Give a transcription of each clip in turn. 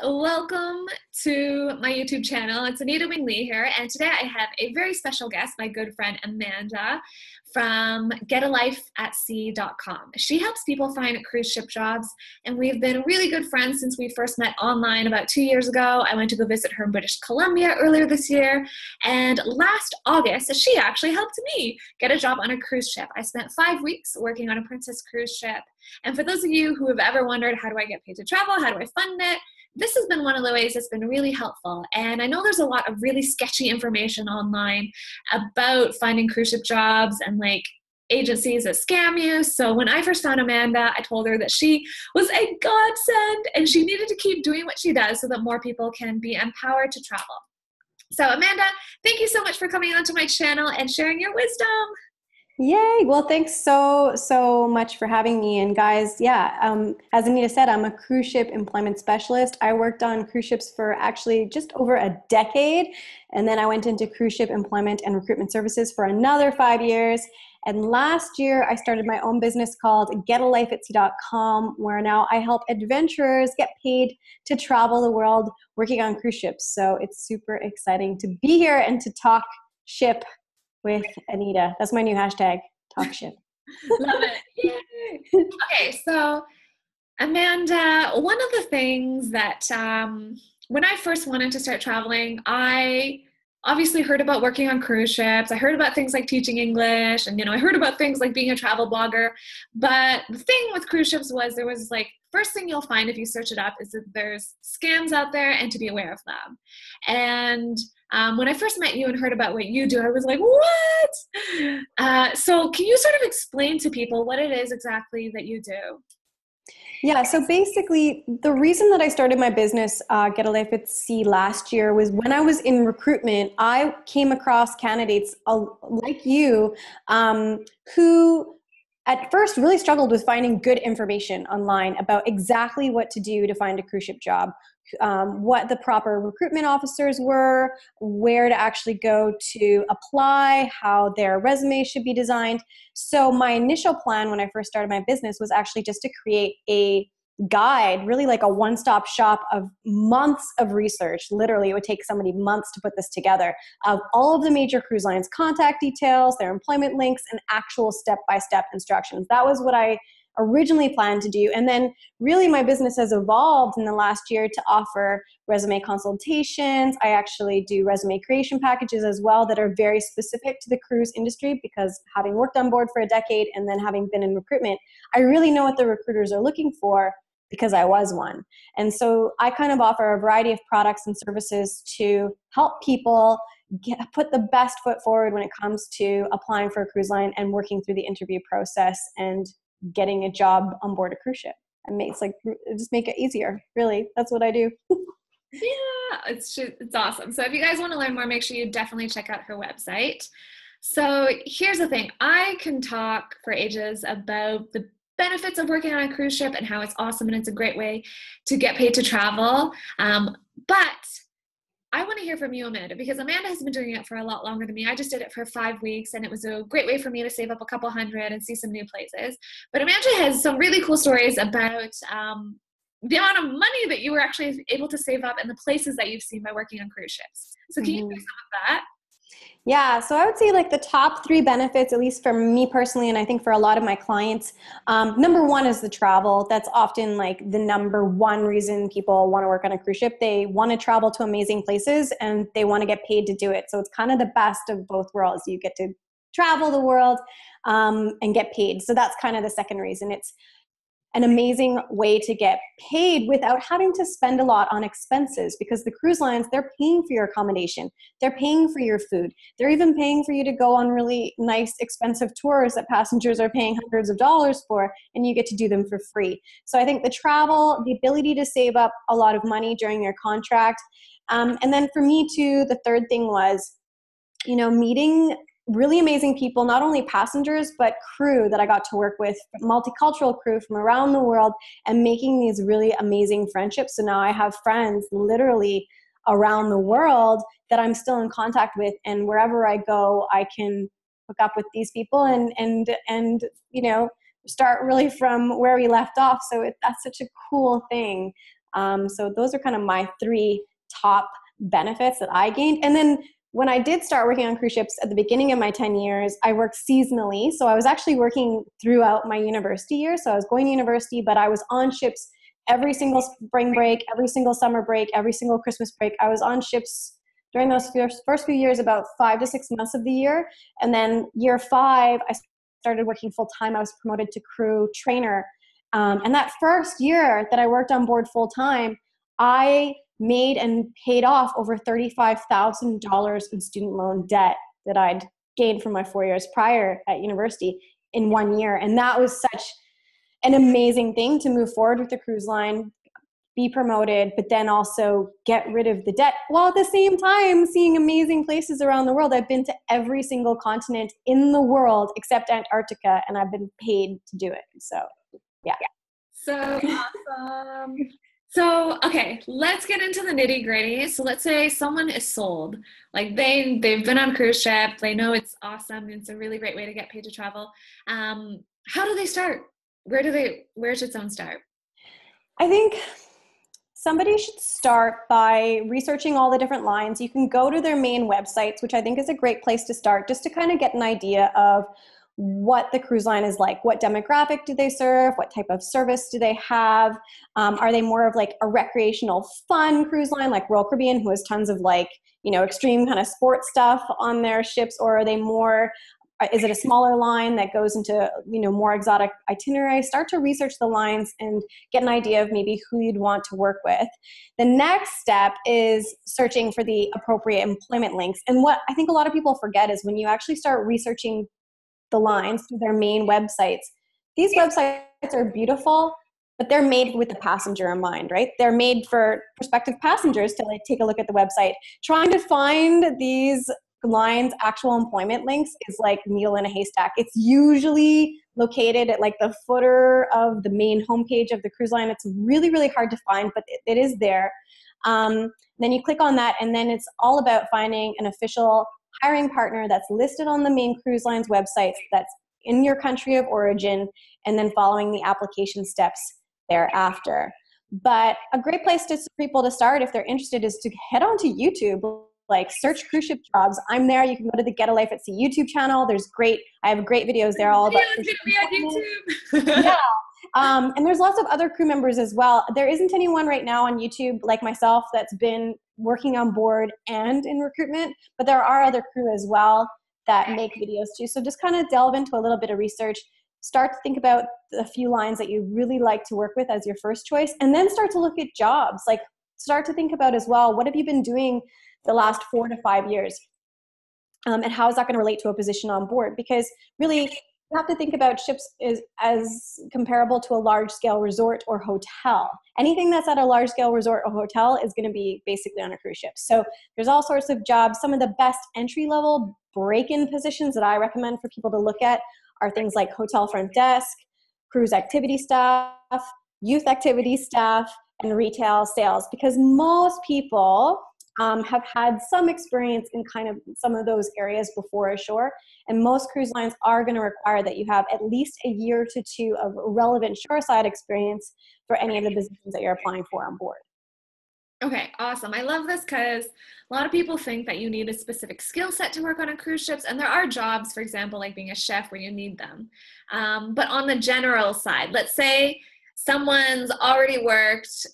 welcome to my YouTube channel. It's Anita Wing Lee here, and today I have a very special guest, my good friend Amanda from getalifeatsea.com. She helps people find cruise ship jobs, and we've been really good friends since we first met online about 2 years ago. I went to go visit her in British Columbia earlier this year, and last August, she actually helped me get a job on a cruise ship. I spent 5 weeks working on a Princess cruise ship, and for those of you who have ever wondered, how do I get paid to travel? How do I fund it? This has been one of the ways that's been really helpful. And I know there's a lot of really sketchy information online about finding cruise ship jobs and like agencies that scam you. So when I first found Amanda, I told her that she was a godsend and she needed to keep doing what she does so that more people can be empowered to travel. So Amanda, thank you so much for coming onto my channel and sharing your wisdom. Yay. Well, thanks so much for having me. And guys, as Anita said, I'm a cruise ship employment specialist. I worked on cruise ships for actually just over a decade. And then I went into cruise ship employment and recruitment services for another 5 years. And last year I started my own business called getalifeatsea.com, where now I help adventurers get paid to travel the world working on cruise ships. So it's super exciting to be here and to talk ship with Anita. That's my new hashtag, talk ship. Love it. Yay. Okay, so Amanda, one of the things that when I first wanted to start traveling, I obviously heard about working on cruise ships. I heard about things like teaching English, and I heard about things like being a travel blogger. But the thing with cruise ships was there was like, first thing you'll find if you search it up is that there's scams out there and to be aware of them. And when I first met you and heard about what you do, I was like, what? So can you sort of explain to people what it is exactly that you do? Yeah, so basically the reason that I started my business, Get a Life at Sea, last year was when I was in recruitment, I came across candidates like you who at first really struggled with finding good information online about exactly what to do to find a cruise ship job, what the proper recruitment officers were, where to actually go to apply, how their resume should be designed. So my initial plan when I first started my business was actually just to create a guide, really like a one-stop shop of months of research. Literally, it would take somebody months to put this together, of all of the major cruise lines' contact details, their employment links, and actual step-by-step instructions. That was what I originally planned to do. And then really my business has evolved in the last year to offer resume consultations. I actually do resume creation packages as well that are very specific to the cruise industry, because having worked on board for a decade and then having been in recruitment, I really know what the recruiters are looking for because I was one. And so I kind of offer a variety of products and services to help people put the best foot forward when it comes to applying for a cruise line and working through the interview process and getting a job on board a cruise ship. And just make it easier. Really, that's what I do. Yeah, it's awesome. So if you guys want to learn more, make sure you definitely check out her website. So here's the thing. I can talk for ages about the benefits of working on a cruise ship and how it's awesome and it's a great way to get paid to travel. But I want to hear from you, Amanda, because Amanda has been doing it for a lot longer than me. I just did it for 5 weeks, and it was a great way for me to save up a couple hundred and see some new places. But Amanda has some really cool stories about the amount of money that you were actually able to save up and the places that you've seen by working on cruise ships. So can you do some of that? Yeah, so I would say like the top 3 benefits, at least for me personally, and I think for a lot of my clients, number one is the travel. That's often like the number one reason people want to work on a cruise ship. They want to travel to amazing places and they want to get paid to do it. So it's kind of the best of both worlds. You get to travel the world and get paid. So that's kind of the second reason. It's an amazing way to get paid without having to spend a lot on expenses, because the cruise lines, they're paying for your accommodation. They're paying for your food. They're even paying for you to go on really nice, expensive tours that passengers are paying hundreds of dollars for, and you get to do them for free. So I think the travel, the ability to save up a lot of money during your contract. And then for me too, the third thing was, meeting really amazing people, not only passengers, but crew that I got to work with, multicultural crew from around the world, and making these really amazing friendships. So now I have friends literally around the world that I'm still in contact with. And wherever I go, I can hook up with these people and start really from where we left off. So that's such a cool thing. So those are kind of my three top benefits that I gained. And then when I did start working on cruise ships at the beginning of my 10 years, I worked seasonally. So I was actually working throughout my university years. So I was going to university, but I was on ships every single spring break, every single summer break, every single Christmas break. I was on ships during those first few years, about 5 to 6 months of the year. And then year 5, I started working full time. I was promoted to crew trainer. And that first year that I worked on board full time, I made and paid off over $35,000 in student loan debt that I'd gained from my 4 years prior at university in 1 year. And that was such an amazing thing to move forward with the cruise line, be promoted, but then also get rid of the debt while at the same time seeing amazing places around the world. I've been to every single continent in the world except Antarctica, and I've been paid to do it. So, yeah. So awesome. So, okay, let's get into the nitty gritty. So let's say someone is sold, like they've been on a cruise ship, they know it's awesome, it's a really great way to get paid to travel. How do they start? Where should someone start? I think somebody should start by researching all the different lines. You can go to their main websites, which I think is a great place to start, just to kind of get an idea of what the cruise line is like. What demographic do they serve? What type of service do they have? Are they more of like a recreational fun cruise line like Royal Caribbean, who has tons of like, extreme kind of sports stuff on their ships? Or are they more, is it a smaller line that goes into, more exotic itineraries? Start to research the lines and get an idea of maybe who you'd want to work with. The next step is searching for the appropriate employment links. And what I think a lot of people forget is when you actually start researching the lines through their main websites, these websites are beautiful, but they're made with the passenger in mind, right? They're made for prospective passengers to like take a look at the website. Trying to find these lines' actual employment links is like needle in a haystack. It's usually located at like the footer of the main homepage of the cruise line. It's really, really hard to find, but it is there. Then you click on that, and then it's all about finding an official hiring partner that's listed on the main cruise line's websites, that's in your country of origin, and then following the application steps thereafter. But a great place for people to start if they're interested is to head on to YouTube, like search cruise ship jobs. I'm there. You can go to the Get a Life at Sea YouTube channel. I have great videos there all about It's gonna be on YouTube. yeah. And there's lots of other crew members as well. There isn't anyone right now on YouTube like myself that's been working on board and in recruitment, but there are other crew as well that make videos too. So just kind of delve into a little bit of research, start to think about a few lines that you really like to work with as your first choice, and then start to look at jobs. Like start to think about as well, what have you been doing the last 4 to 5 years? And how is that going to relate to a position on board? Because really, you have to think about ships as comparable to a large-scale resort or hotel. Anything that's at a large-scale resort or hotel is going to be basically on a cruise ship. So there's all sorts of jobs. Some of the best entry-level break-in positions that I recommend for people to look at are things like hotel front desk, cruise activity staff, youth activity staff, and retail sales. Because most people have had some experience in kind of some of those areas before ashore. And most cruise lines are going to require that you have at least a year to 2 of relevant shoreside experience for any of the positions that you're applying for on board. Okay, awesome. I love this because a lot of people think that you need a specific skill set to work on a cruise ships. And there are jobs, for example, like being a chef where you need them. But on the general side, let's say someone's already worked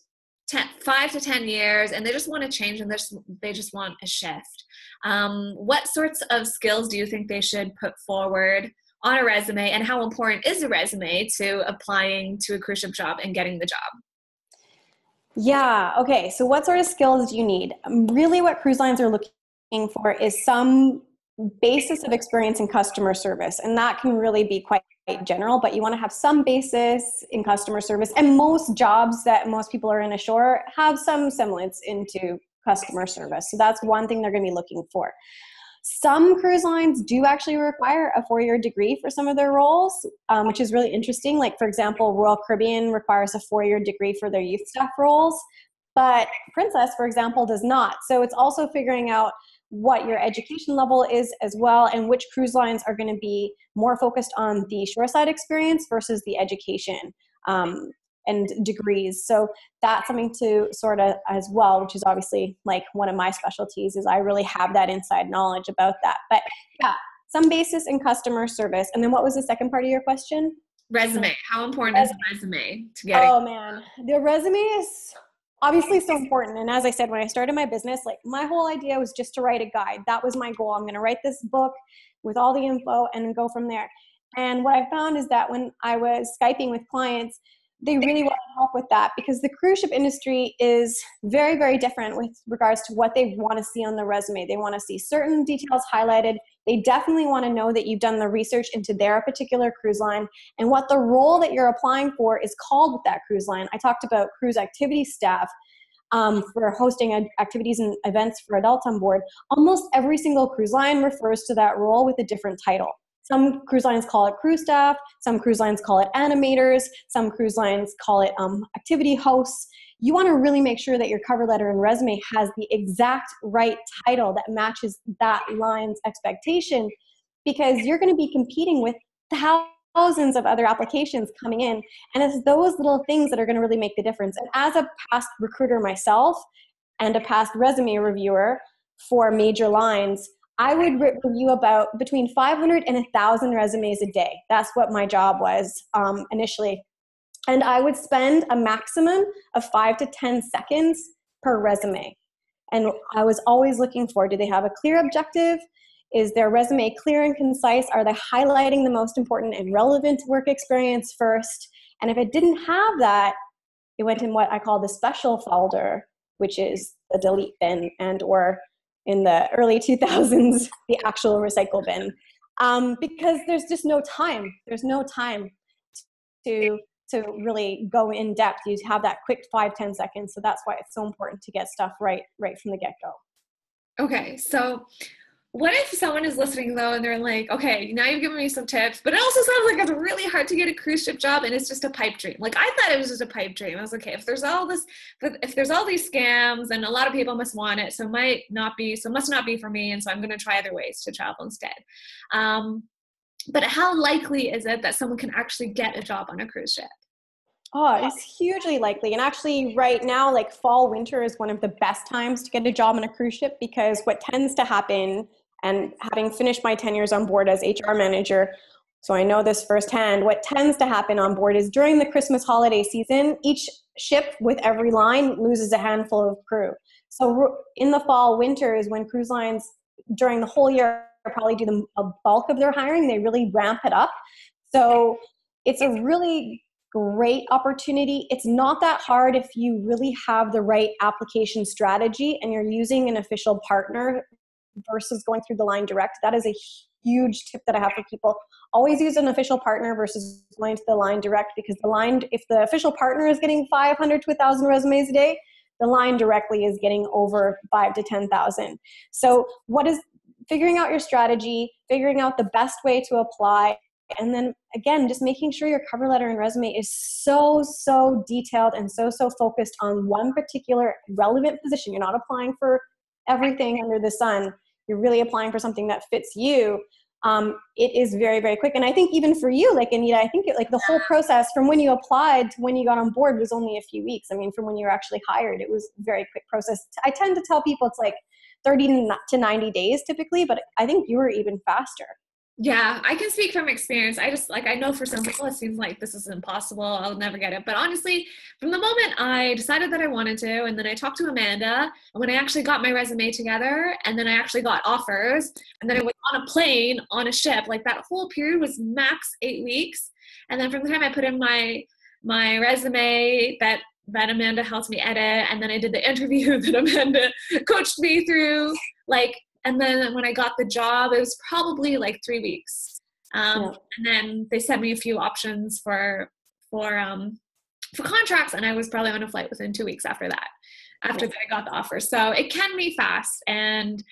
5 to 10 years and they just want to change and they just want a shift. What sorts of skills do you think they should put forward on a resume, and how important is a resume to applying to a cruise ship job and getting the job? Yeah, okay. So what sort of skills do you need? Really what cruise lines are looking for is some basis of experience in customer service. And that can really be quite general, but you want to have some basis in customer service. And most jobs that most people are in ashore have some semblance into customer service. So that's one thing they're going to be looking for. Some cruise lines do actually require a 4-year degree for some of their roles, which is really interesting. Like, for example, Royal Caribbean requires a 4-year degree for their youth staff roles, but Princess, for example, does not. So it's also figuring out what your education level is as well, and which cruise lines are going to be more focused on the shoreside experience versus the education. and degrees. So that's something to sort of as well, which is obviously like one of my specialties, is I really have that inside knowledge about that. But yeah, some basis in customer service. And then what was the second part of your question? Resume. How important is a resume to getting? Oh man, the resume is obviously so important. And as I said, when I started my business, like my whole idea was just to write a guide. That was my goal. I'm going to write this book with all the info and go from there. And what I found is that when I was Skyping with clients, they really want help with that, because the cruise ship industry is very, very different with regards to what they want to see on the resume. They want to see certain details highlighted. They definitely want to know that you've done the research into their particular cruise line and what the role that you're applying for is called with that cruise line. I talked about cruise activity staff for hosting activities and events for adults on board. Almost every single cruise line refers to that role with a different title. Some cruise lines call it crew staff, some cruise lines call it animators, some cruise lines call it activity hosts. You want to really make sure that your cover letter and resume has the exact right title that matches that line's expectation, because you're going to be competing with thousands of other applications coming in. And it's those little things that are going to really make the difference. And as a past recruiter myself and a past resume reviewer for major lines, I would review about between 500 and 1,000 resumes a day. That's what my job was initially. And I would spend a maximum of 5 to 10 seconds per resume. And I was always looking for, do they have a clear objective? Is their resume clear and concise? Are they highlighting the most important and relevant work experience first? And if it didn't have that, it went in what I call the special folder, which is the delete bin, and or in the early 2000s, the actual recycle bin, because there's just no time. There's no time to really go in depth. You have that quick 5-10 seconds. So that's why it's so important to get stuff right from the get-go. Okay, so what if someone is listening though and they're like, okay, now you've given me some tips, but it also sounds like it's really hard to get a cruise ship job and it's just a pipe dream. Like I thought it was just a pipe dream. I was like, okay, if there's all these scams and a lot of people must want it, so must not be for me, and so I'm going to try other ways to travel instead. But how likely is it that someone can actually get a job on a cruise ship? Oh, it's hugely likely. And actually right now, like fall, winter is one of the best times to get a job on a cruise ship, because what tends to happen, and having finished my 10 years on board as HR manager, so I know this firsthand, what tends to happen on board is during the Christmas holiday season, each ship with every line loses a handful of crew. So in the fall, winter is when cruise lines during the whole year probably do a bulk of their hiring. They really ramp it up. So it's a really great opportunity. It's not that hard if you really have the right application strategy and you're using an official partner versus going through the line direct. That is a huge tip that I have for people. Always use an official partner versus going to the line direct, because if the official partner is getting 500 to 1,000 resumes a day, the line directly is getting over 5 to 10,000. So figuring out your strategy, figuring out the best way to apply, and then again, just making sure your cover letter and resume is so detailed and so focused on one particular relevant position. You're not applying for everything under the sun. You're really applying for something that fits you. It is very, very quick. And I think even for you, like Anita, I think the whole process from when you applied to when you got on board was only a few weeks. I mean, from when you were actually hired, it was a very quick process. I tend to tell people it's like 30 to 90 days typically, but I think you were even faster. Yeah, I can speak from experience. I know for some people it seems like this is impossible. I'll never get it. But honestly, from the moment I decided that I wanted to, and then I talked to Amanda, and when I actually got my resume together, and then I actually got offers, and then I was on a plane, on a ship, like that whole period was max 8 weeks. And then from the time I put in my resume that Amanda helped me edit, and then I did the interview that Amanda coached me through, and then when I got the job, it was probably like 3 weeks. And then they sent me a few options for contracts, and I was probably on a flight within 2 weeks after that I got the offer. So it can be fast. And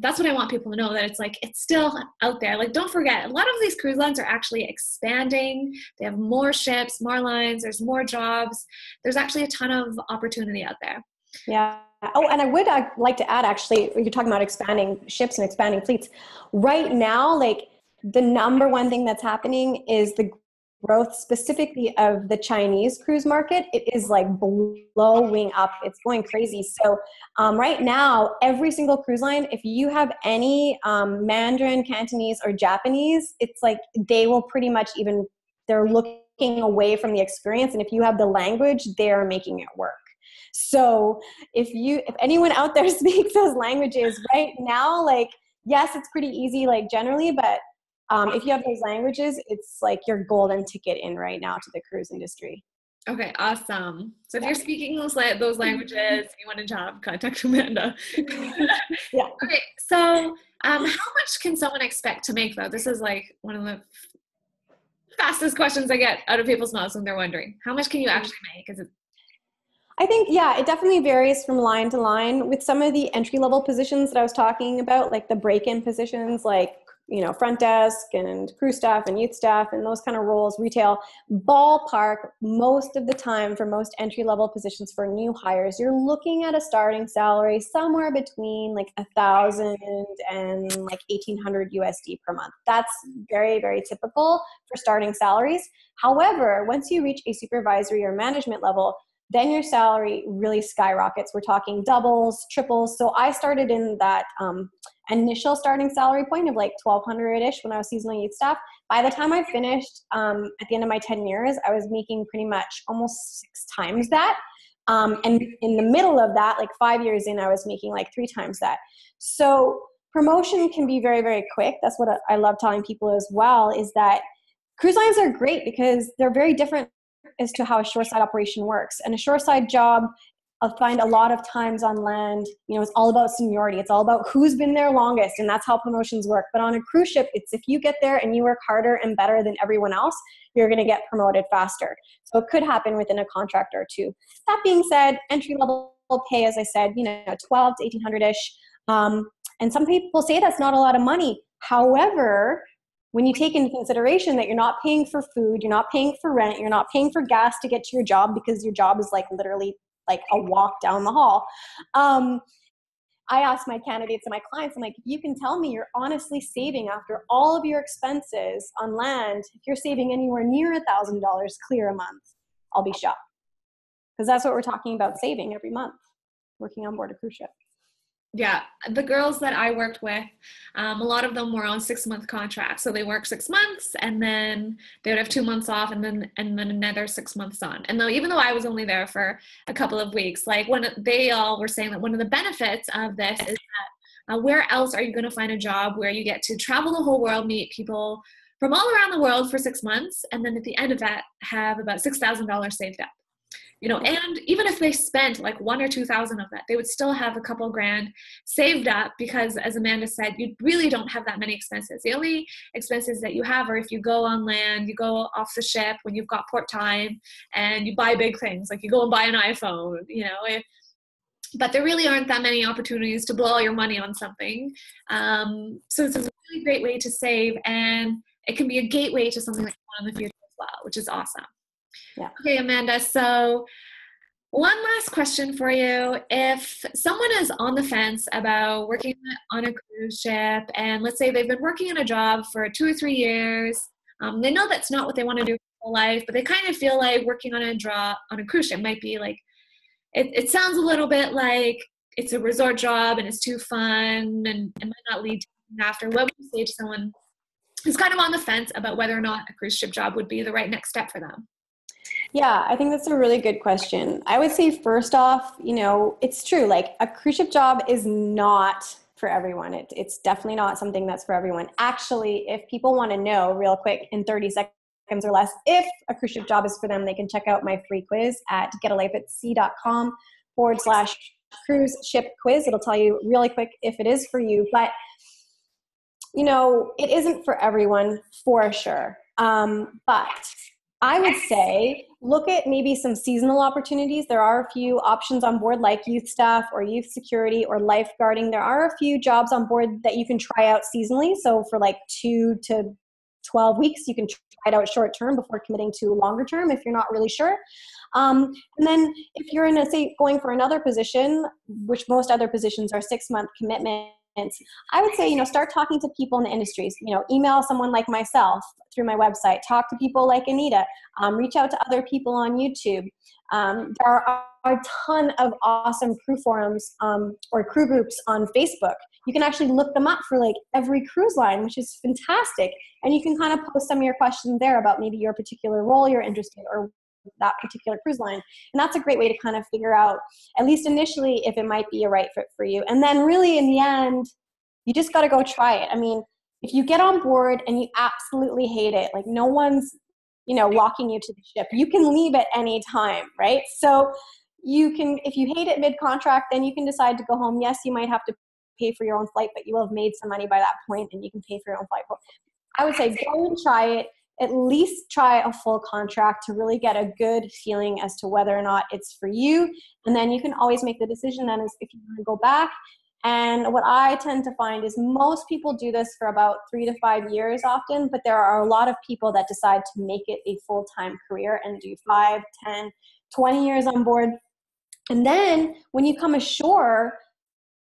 that's what I want people to know, that it's still out there. Like, don't forget, a lot of these cruise lines are actually expanding. They have more ships, more lines, there's more jobs. There's actually a ton of opportunity out there. Yeah. Oh, and I would like to add, actually, you're talking about expanding ships and expanding fleets. Right now, like the number one thing that's happening is the growth specifically of the Chinese cruise market, it is like blowing up. It's going crazy. So right now, every single cruise line, if you have any Mandarin, Cantonese, or Japanese, it's like they will pretty much they're looking away from the experience. And if you have the language, they're making it work. So if anyone out there speaks those languages right now, like, yes, it's pretty easy, like generally, but if you have those languages, it's like your golden ticket in right now to the cruise industry. Okay, awesome. So if you're speaking those languages, you want a job, contact Amanda. Yeah. Okay, so how much can someone expect to make though? This is like one of the fastest questions I get out of people's mouths when they're wondering, how much can you actually make? I think, yeah, it definitely varies from line to line. With some of the entry-level positions that I was talking about, like the break-in positions, like, front desk and crew staff and youth staff and those kind of roles, retail, ballpark, most of the time for most entry-level positions for new hires, you're looking at a starting salary somewhere between like 1,000 and like 1,800 USD per month. That's very, very typical for starting salaries. However, once you reach a supervisory or management level, then your salary really skyrockets. We're talking doubles, triples. So I started in that initial starting salary point of like 1,200-ish when I was seasonal youth staff. By the time I finished at the end of my 10 years, I was making pretty much almost 6 times that. And in the middle of that, like 5 years in, I was making like 3 times that. So promotion can be very, very quick. That's what I love telling people as well, is that cruise lines are great because they're very different as to how a shoreside operation works. And a shoreside job, I'll find a lot of times on land, it's all about seniority. It's all about who's been there longest, and that's how promotions work. But on a cruise ship, it's if you get there and you work harder and better than everyone else, you're going to get promoted faster. So it could happen within a contract or two. That being said, entry-level pay, as I said, 12 to 1,800-ish. And some people say that's not a lot of money. However, when you take into consideration that you're not paying for food, you're not paying for rent, you're not paying for gas to get to your job because your job is like literally like a walk down the hall. I ask my candidates and my clients, I'm like, if you can tell me you're honestly saving after all of your expenses on land, if you're saving anywhere near $1,000 clear a month, I'll be shocked. Because that's what we're talking about saving every month, working on board a cruise ship. Yeah, the girls that I worked with, a lot of them were on 6-month contracts. So they work 6 months and then they would have 2 months off and then another 6 months on. And even though I was only there for a couple of weeks, like they all were saying that one of the benefits of this is that where else are you going to find a job where you get to travel the whole world, meet people from all around the world for 6 months, and then at the end of that have about $6,000 saved up. And even if they spent like 1,000 or 2,000 of that, they would still have a couple grand saved up because, as Amanda said, you really don't have that many expenses. The only expenses that you have are if you go on land, you go off the ship when you've got port time and you buy big things, like you go and buy an iPhone, but there really aren't that many opportunities to blow all your money on something. So it's a really great way to save, and it can be a gateway to something like that in the future as well, which is awesome. Yeah. Okay, Amanda, so one last question for you. If someone is on the fence about working on a cruise ship, and let's say they've been working in a job for 2 or 3 years, they know that's not what they want to do for life, but they kind of feel like working on a cruise ship might be like, it sounds a little bit like it's a resort job and it's too fun and it might not lead to anything after. What would you say to someone who's kind of on the fence about whether or not a cruise ship job would be the right next step for them? Yeah, I think that's a really good question. I would say first off, it's true. Like a cruise ship job is not for everyone. It's definitely not something that's for everyone. Actually, if people want to know real quick in 30 seconds or less, if a cruise ship job is for them, they can check out my free quiz at getalifeatsea.com/cruise ship quiz. It'll tell you really quick if it is for you, but it isn't for everyone for sure. But I would say look at maybe some seasonal opportunities. There are a few options on board like youth staff or youth security or lifeguarding. There are a few jobs on board that you can try out seasonally. So for like 2 to 12 weeks, you can try it out short term before committing to longer term if you're not really sure. And then if you're going for another position, which most other positions are 6-month commitment, I would say, start talking to people in the industries, email someone like myself through my website, talk to people like Anita, reach out to other people on YouTube. There are a ton of awesome crew forums or crew groups on Facebook. You can actually look them up for like every cruise line, which is fantastic. And you can kind of post some of your questions there about maybe your particular role you're interested in or that particular cruise line. And that's a great way to kind of figure out, at least initially, if it might be a right fit for you. And then really in the end, you just got to go try it. I mean, if you get on board and you absolutely hate it, like no one's, locking you to the ship, you can leave at any time, right? So you can, if you hate it mid-contract, then you can decide to go home. Yes, you might have to pay for your own flight, but you will have made some money by that point and you can pay for your own flight. I would say go and try it. At least try a full contract to really get a good feeling as to whether or not it's for you. And then you can always make the decision then if you want to go back. And what I tend to find is most people do this for about 3 to 5 years often, but there are a lot of people that decide to make it a full-time career and do 5, 10, 20 years on board. And then when you come ashore,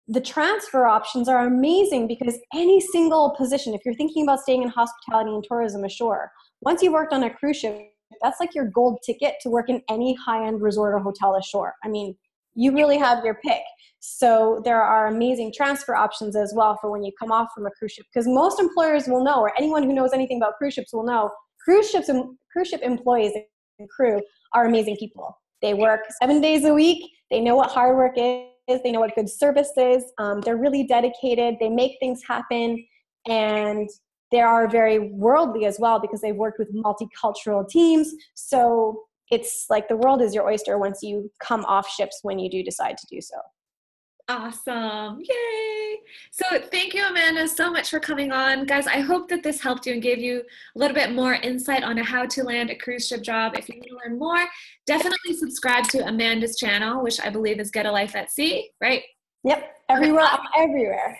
the transfer options are amazing because any single position, if you're thinking about staying in hospitality and tourism ashore, once you've worked on a cruise ship, that's like your gold ticket to work in any high-end resort or hotel ashore. I mean, you really have your pick. So there are amazing transfer options as well for when you come off from a cruise ship, because most employers will know, or anyone who knows anything about cruise ships will know, cruise ship employees and crew are amazing people. They work 7 days a week. They know what hard work is. They know what good service is. They're really dedicated. They make things happen. And they are very worldly as well because they've worked with multicultural teams. So it's like the world is your oyster once you come off ships when you do decide to do so. Awesome. Yay. So thank you, Amanda, so much for coming on. Guys, I hope that this helped you and gave you a little bit more insight on how to land a cruise ship job. If you want to learn more, definitely subscribe to Amanda's channel, which I believe is Get a Life at Sea, right? Yep. Everywhere.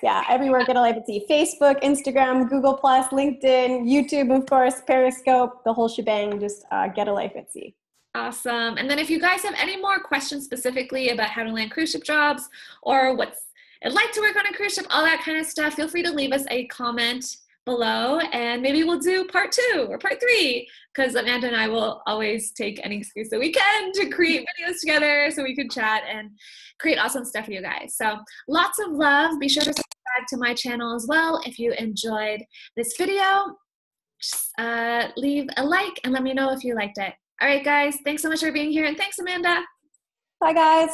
Yeah, everywhere. Get a Life at Sea. Facebook, Instagram, Google+, LinkedIn, YouTube, of course, Periscope, the whole shebang. Just Get a Life at Sea. Awesome. And then if you guys have any more questions specifically about how to land cruise ship jobs or what's it like to work on a cruise ship, all that kind of stuff, feel free to leave us a comment below and maybe we'll do part 2 or part 3 because Amanda and I will always take any excuse that we can to create videos together so we can chat and create awesome stuff for you guys. So lots of love. Be sure to subscribe to my channel as well if you enjoyed this video. Just, leave a like and let me know if you liked it. All right, guys, thanks so much for being here, and thanks, Amanda. Bye, guys.